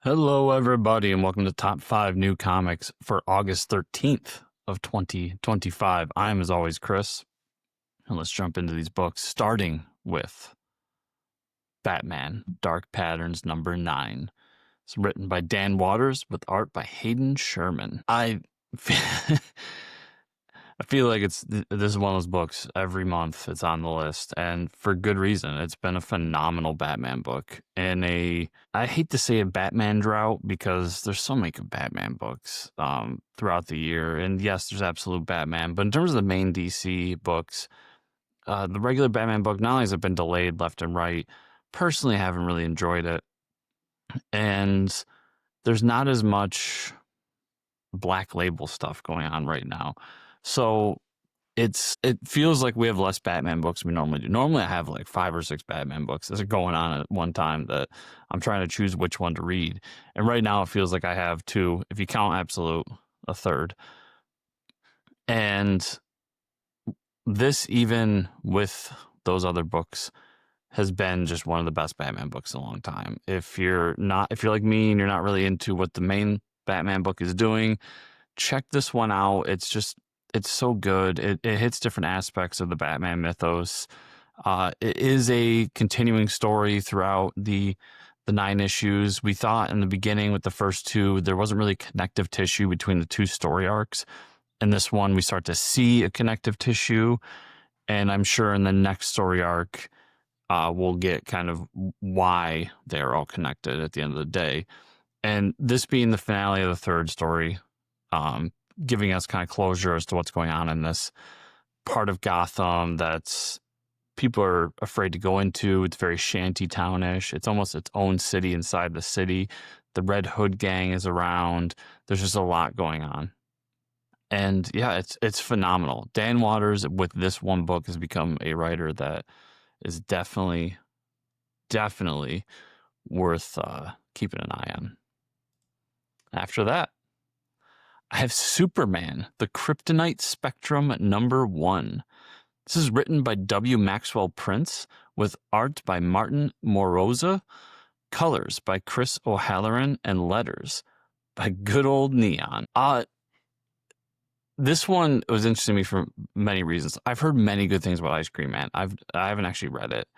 Hello, everybody, and welcome to Top 5 New Comics for August 13th of 2025. I'm, as always, Chris, and let's jump into these books, starting with Batman, Dark Patterns, number 9. It's written by Dan Watters with art by Hayden Sherman. I feel like this is one of those books every month it's on the list, and for good reason. It's been a phenomenal Batman book in I hate to say a Batman drought because there's so many good Batman books throughout the year, and yes, there's absolute Batman, but in terms of the main DC books, the regular Batman book, not only has it been delayed left and right, personally I haven't really enjoyed it, and there's not as much Black Label stuff going on right now. So it feels like we have less Batman books than we normally do. Normally I have like 5 or 6 Batman books that are going on at one time that I'm trying to choose which one to read. And right now it feels like I have 2, if you count Absolute, a third. And this, even with those other books, has been just one of the best Batman books in a long time. If you're like me and you're not really into what the main Batman book is doing, check this one out. It's so good. It hits different aspects of the Batman mythos. It is a continuing story throughout the 9 issues. We thought in the beginning with the first 2, there wasn't really connective tissue between the 2 story arcs. In this one, we start to see a connective tissue, and I'm sure in the next story arc, we'll get kind of why they're all connected at the end of the day. And this being the finale of the 3rd story, giving us kind of closure as to what's going on in this part of Gotham that's people are afraid to go into. It's very shanty townish. It's almost its own city inside the city. The Red Hood gang is around. There's just a lot going on. And yeah, it's phenomenal. Dan Watters with this one book has become a writer that is definitely worth keeping an eye on. After that, I have Superman, the Kryptonite Spectrum, number 1. This is written by W. Maxwell Prince with art by Martin Morazzo, colors by Chris O'Halloran, and letters by good old Neon. This one was interesting to me for many reasons. I've heard many good things about Ice Cream Man. I haven't actually read it.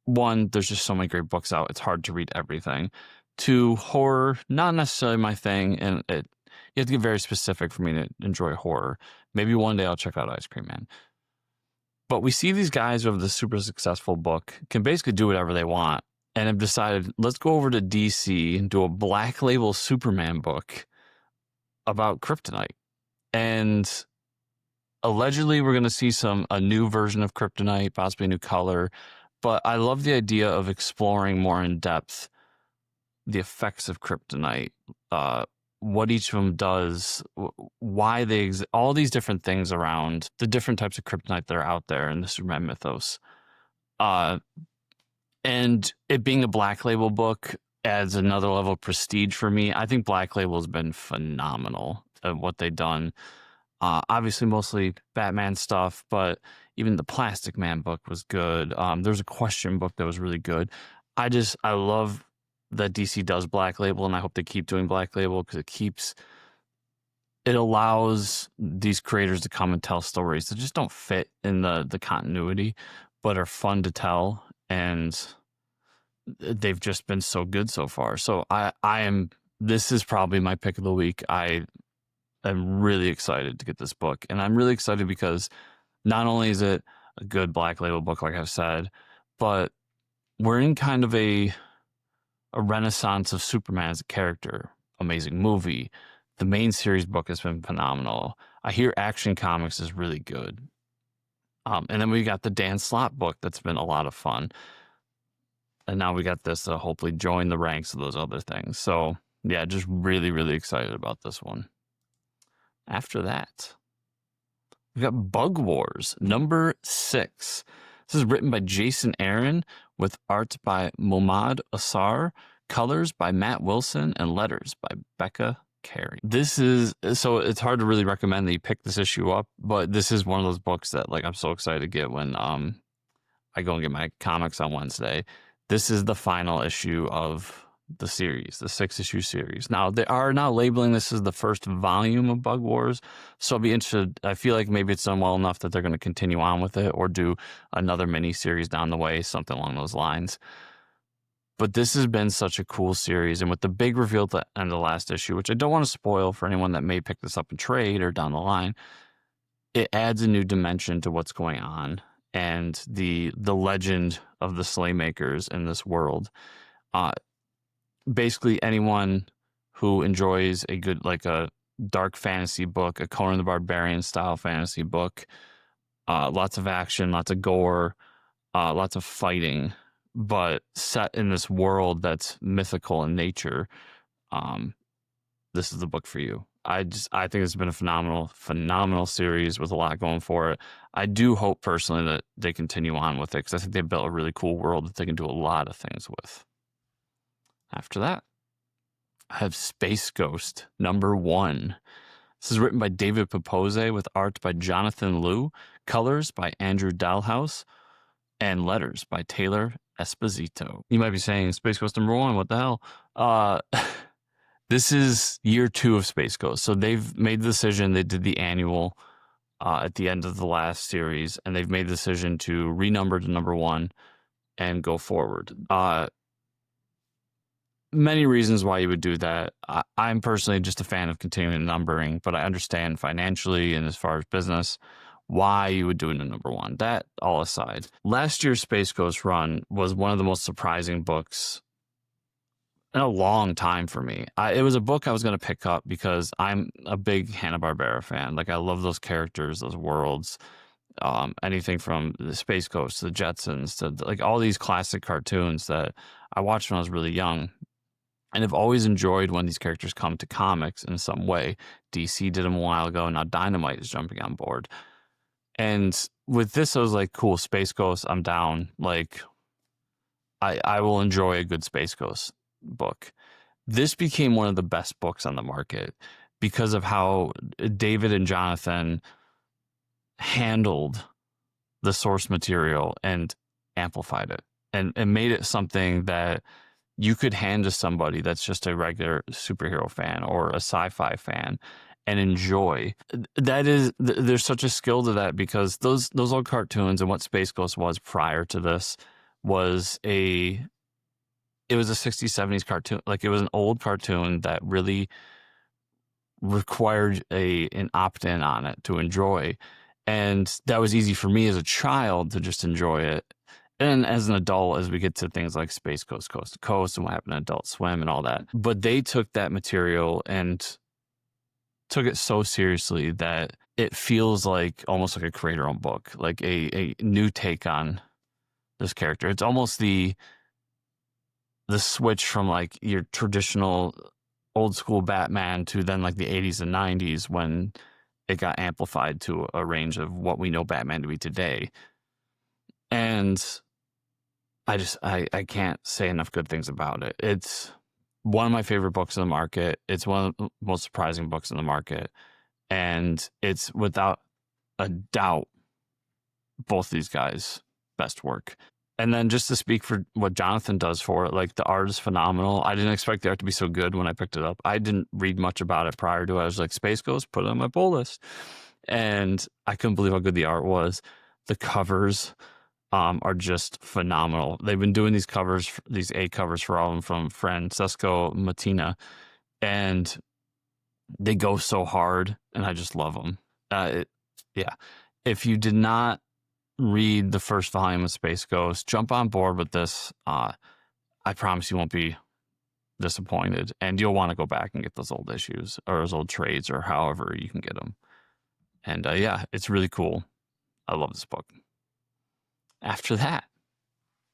One, there's just so many great books out. It's hard to read everything. 2, horror, not necessarily my thing, and you have to get very specific for me to enjoy horror. Maybe one day I'll check out Ice Cream Man. But we see these guys who have this super successful book can basically do whatever they want, and have decided, let's go over to DC and do a Black Label Superman book about Kryptonite. And allegedly we're going to see a new version of Kryptonite, possibly a new color. But I love the idea of exploring more in depth the effects of Kryptonite, what each of them does, why they all these different things around the different types of Kryptonite that are out there in the Superman mythos. And it being a Black Label book adds another level of prestige for me. I think Black Label has been phenomenal at what they've done. Obviously, mostly Batman stuff, but even the Plastic Man book was good. There's a Question book that was really good. I love that DC does Black Label, and I hope they keep doing Black Label because it allows these creators to come and tell stories that just don't fit in the continuity, but are fun to tell, and they've just been so good so far. So this is probably my pick of the week. I am really excited to get this book, and I'm really excited because not only is it a good Black Label book, like I've said, but we're in kind of a renaissance of Superman as a character. Amazing movie. The main series book has been phenomenal. I hear Action Comics is really good. And then we got the Dan Slott book that's been a lot of fun. And now we got this to hopefully join the ranks of those other things. So yeah, just really, really excited about this one. After that, we got Bug Wars, number 6. This is written by Jason Aaron with art by Mahmud Asrar, colors by Matt Wilson, and letters by Becca Carey. So it's hard to really recommend that you pick this issue up, but this is one of those books that I'm so excited to get when I go and get my comics on Wednesday. This is the final issue of the series, the 6-issue series. Now, they are now labeling this as the first volume of Bug Wars, so I'll be interested. I feel like maybe it's done well enough that they're going to continue on with it or do another mini-series down the way, something along those lines. But this has been such a cool series, and with the big reveal at the end of the last issue, which I don't want to spoil for anyone that may pick this up in trade or down the line, it adds a new dimension to what's going on and the legend of the Slaymakers in this world. Basically anyone who enjoys a good, like a dark fantasy book, a Conan the Barbarian style fantasy book, lots of action, lots of gore, lots of fighting, but set in this world that's mythical in nature, this is the book for you. I think it's been a phenomenal series with a lot going for it. I do hope personally that they continue on with it because I think they built a really cool world that they can do a lot of things with. After that, I have Space Ghost #1. This is written by David Pepose with art by Jonathan Liu, colors by Andrew Dalhouse, and letters by Taylor Esposito. You might be saying, Space Ghost #1, what the hell? This is year 2 of Space Ghost. So they've made the decision, they did the annual at the end of the last series, and they've made the decision to renumber to #1 and go forward. Many reasons why you would do that. I'm personally just a fan of continuing numbering, but I understand financially and as far as business why you would do it in #1. That all aside, last year's Space Ghost run was one of the most surprising books in a long time for me. It was a book I was going to pick up because I'm a big Hanna-Barbera fan. Like, I love those characters, those worlds, anything from the Space Ghost to the Jetsons to like all these classic cartoons that I watched when I was really young. And I've always enjoyed when these characters come to comics in some way. DC did them a while ago. Now Dynamite is jumping on board. And with this, I was like, cool, Space Ghost, I'm down. Like, I will enjoy a good Space Ghost book. This became one of the best books on the market because of how David and Jonathan handled the source material and amplified it and made it something that you could hand to somebody that's just a regular superhero fan or a sci-fi fan and enjoy. There's such a skill to that because those old cartoons and what Space Ghost was prior to this was it was a 60s, 70s cartoon. Like, it was an old cartoon that really required an opt-in on it to enjoy. And that was easy for me as a child to just enjoy it. And as an adult, as we get to things like Space Ghost, Coast to Coast, and what happened to Adult Swim and all that. But they took that material and took it so seriously that it feels like almost like a creator-owned book, like a new take on this character. It's almost the switch from like your traditional old school Batman to then like the 80s and 90s when it got amplified to a range of what we know Batman to be today. And I can't say enough good things about it. It's one of my favorite books in the market. It's one of the most surprising books in the market. And it's without a doubt both these guys' best work. And then just to speak for what Jonathan does for it, like, the art is phenomenal. I didn't expect the art to be so good when I picked it up. I didn't read much about it prior to it. I was like, Space Ghost, put it on my pull list. And I couldn't believe how good the art was. The covers are just phenomenal. They've been doing these covers, these 8 covers for all of them from Francesco Mattina. And they go so hard, and I just love them. Yeah. If you did not read the first volume of Space Ghost, jump on board with this. I promise you won't be disappointed, and you'll want to go back and get those old issues or those old trades or however you can get them. And yeah, it's really cool. I love this book. After that,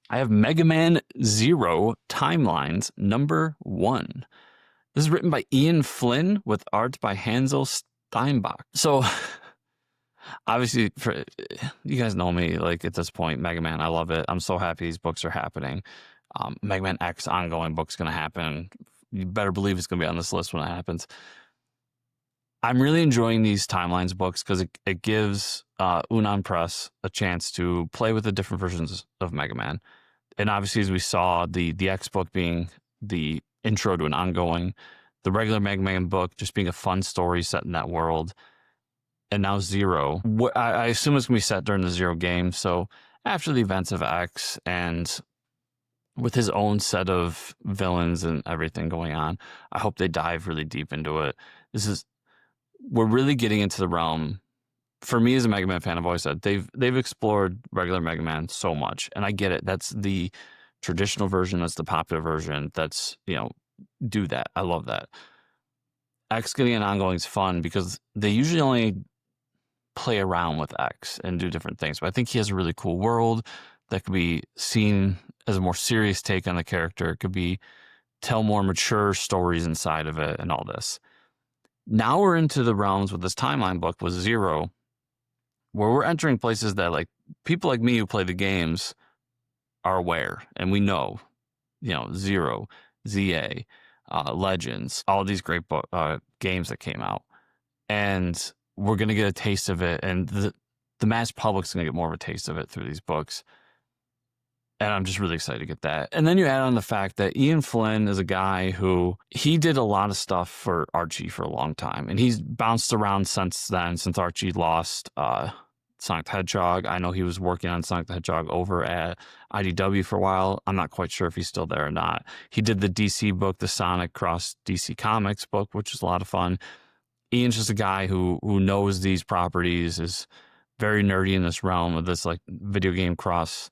I have Mega Man Zero Timelines #1. This is written by Ian Flynn with art by Hansel Steinbach. So obviously, for you guys know me, like, at this point, Mega Man, I love it. I'm so happy these books are happening. Mega Man X ongoing book's going to happen. You better believe it's going to be on this list when it happens. I'm really enjoying these Timelines books because it gives Unan Press a chance to play with the different versions of Mega Man. And obviously, as we saw, the X book being the intro to an ongoing, the regular Mega Man book just being a fun story set in that world, and now Zero. I assume it's going to be set during the Zero game, so after the events of X and with his own set of villains and everything going on, I hope they dive really deep into it. We're really getting into the realm. For me as a Mega Man fan, I've always said they've explored regular Mega Man so much, and I get it. That's the traditional version. That's the popular version. That's, do that. I love that. X getting an ongoing is fun because they usually only play around with X and do different things. But I think he has a really cool world that could be seen as a more serious take on the character. It could tell more mature stories inside of it and all this. Now we're into the realms with this timeline book with Zero, where we're entering places that like people like me who play the games are aware, and we know, Zero, ZA, Legends, all these great games that came out, and we're gonna get a taste of it, and the mass public's gonna get more of a taste of it through these books, and I'm just really excited to get that. And then you add on the fact that Ian Flynn is a guy who he did a lot of stuff for Archie for a long time, and he's bounced around since then, since Archie lost Sonic the Hedgehog. I know he was working on Sonic the Hedgehog over at IDW for a while. I'm not quite sure if he's still there or not. He did the DC book, the Sonic Cross DC Comics book, which is a lot of fun. Ian's just a guy who knows these properties, is very nerdy in this realm of this like video game cross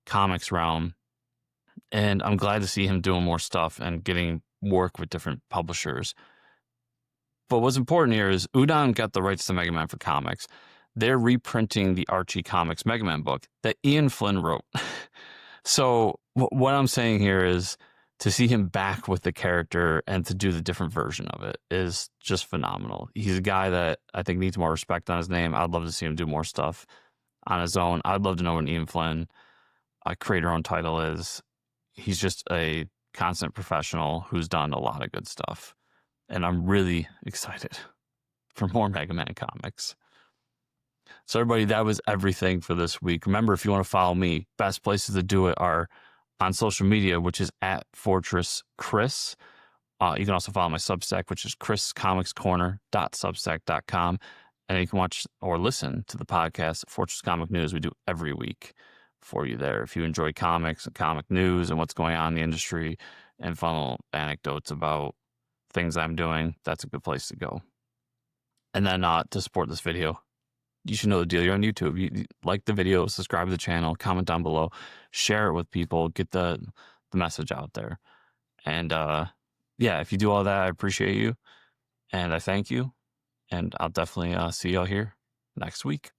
comics realm. And I'm glad to see him doing more stuff and getting work with different publishers. But what's important here is Udon got the rights to Mega Man for comics. They're reprinting the Archie Comics Mega Man book that Ian Flynn wrote. So what I'm saying here is to see him back with the character and to do the different version of it is just phenomenal. He's a guy that I think needs more respect on his name. I'd love to see him do more stuff on his own. I'd love to know what Ian Flynn, creator-owned title is. He's just a constant professional who's done a lot of good stuff. And I'm really excited for more Mega Man comics. So everybody, that was everything for this week. Remember, if you want to follow me, best places to do it are on social media, which is at Fortress Chris. You can also follow my Substack, which is chriscomicscorner.substack.com. And you can watch or listen to the podcast, Fortress Comic News, we do every week for you there. If you enjoy comics and comic news and what's going on in the industry and fun anecdotes about things I'm doing, that's a good place to go. And then to support this video, you should know the deal. You're on YouTube. You like the video, subscribe to the channel, comment down below, share it with people, get the message out there. And if you do all that, I appreciate you. And I thank you. And I'll definitely see y'all here next week.